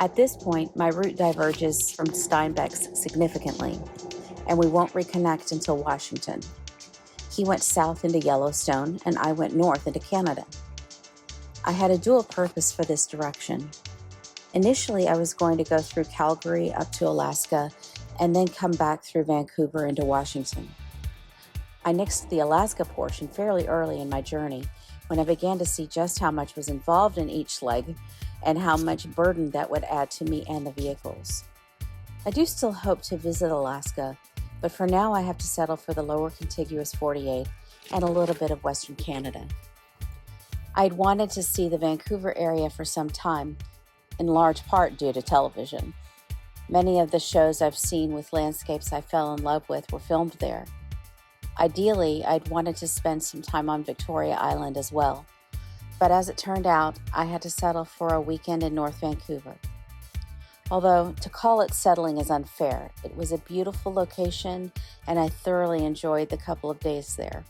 At this point, my route diverges from Steinbeck's significantly, and we won't reconnect until Washington. He went south into Yellowstone, and I went north into Canada. I had a dual purpose for this direction. Initially, I was going to go through Calgary up to Alaska and then come back through Vancouver into Washington. I nixed the Alaska portion fairly early in my journey when I began to see just how much was involved in each leg and how much burden that would add to me and the vehicles. I do still hope to visit Alaska, but for now I have to settle for the lower contiguous 48 and a little bit of Western Canada. I'd wanted to see the Vancouver area for some time, in large part due to television. Many of the shows I've seen with landscapes I fell in love with were filmed there. Ideally, I'd wanted to spend some time on Victoria Island as well, but as it turned out, I had to settle for a weekend in North Vancouver. Although, to call it settling is unfair, it was a beautiful location and I thoroughly enjoyed the couple of days there.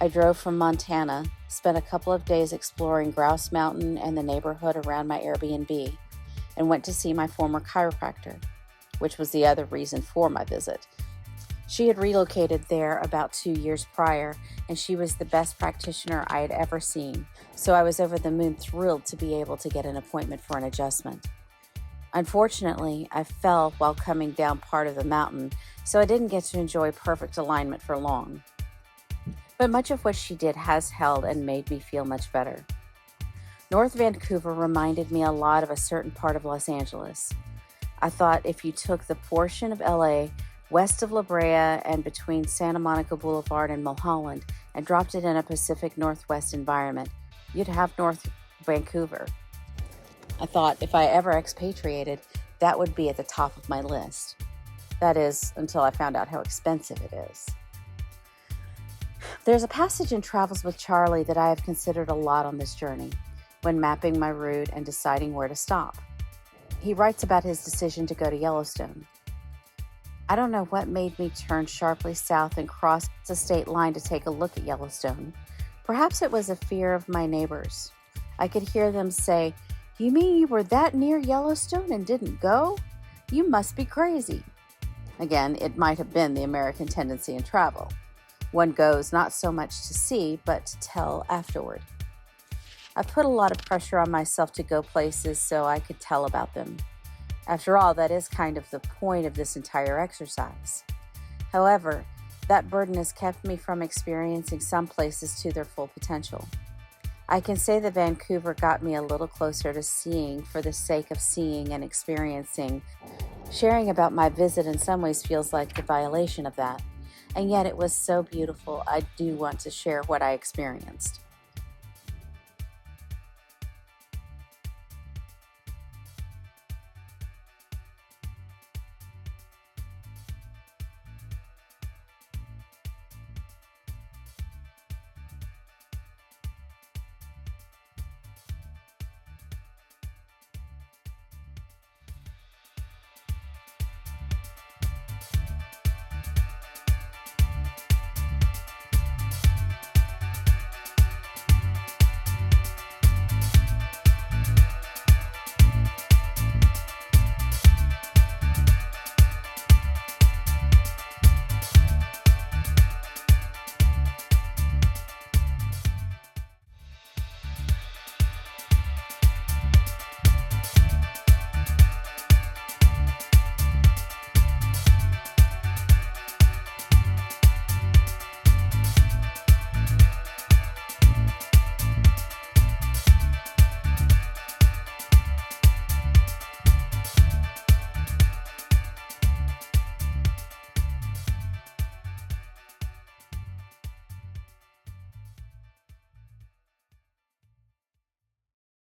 I drove from Montana, spent a couple of days exploring Grouse Mountain and the neighborhood around my Airbnb, and went to see my former chiropractor, which was the other reason for my visit. She had relocated there about 2 years prior, and she was the best practitioner I had ever seen, so I was over the moon thrilled to be able to get an appointment for an adjustment. Unfortunately, I fell while coming down part of the mountain, so I didn't get to enjoy perfect alignment for long. But much of what she did has held and made me feel much better. North Vancouver reminded me a lot of a certain part of Los Angeles. I thought if you took the portion of LA west of La Brea and between Santa Monica Boulevard and Mulholland and dropped it in a Pacific Northwest environment, you'd have North Vancouver. I thought if I ever expatriated, that would be at the top of my list. That is, until I found out how expensive it is. There's a passage in Travels with Charlie that I have considered a lot on this journey when mapping my route and deciding where to stop. He writes about his decision to go to Yellowstone. I don't know what made me turn sharply south and cross the state line to take a look at Yellowstone. Perhaps it was a fear of my neighbors. I could hear them say, "You mean you were that near Yellowstone and didn't go? You must be crazy." Again, it might have been the American tendency in travel. One goes not so much to see, but to tell afterward. I put a lot of pressure on myself to go places so I could tell about them. After all, that is kind of the point of this entire exercise. However, that burden has kept me from experiencing some places to their full potential. I can say that Vancouver got me a little closer to seeing for the sake of seeing and experiencing. Sharing about my visit in some ways feels like the violation of that, and yet it was so beautiful I do want to share what I experienced.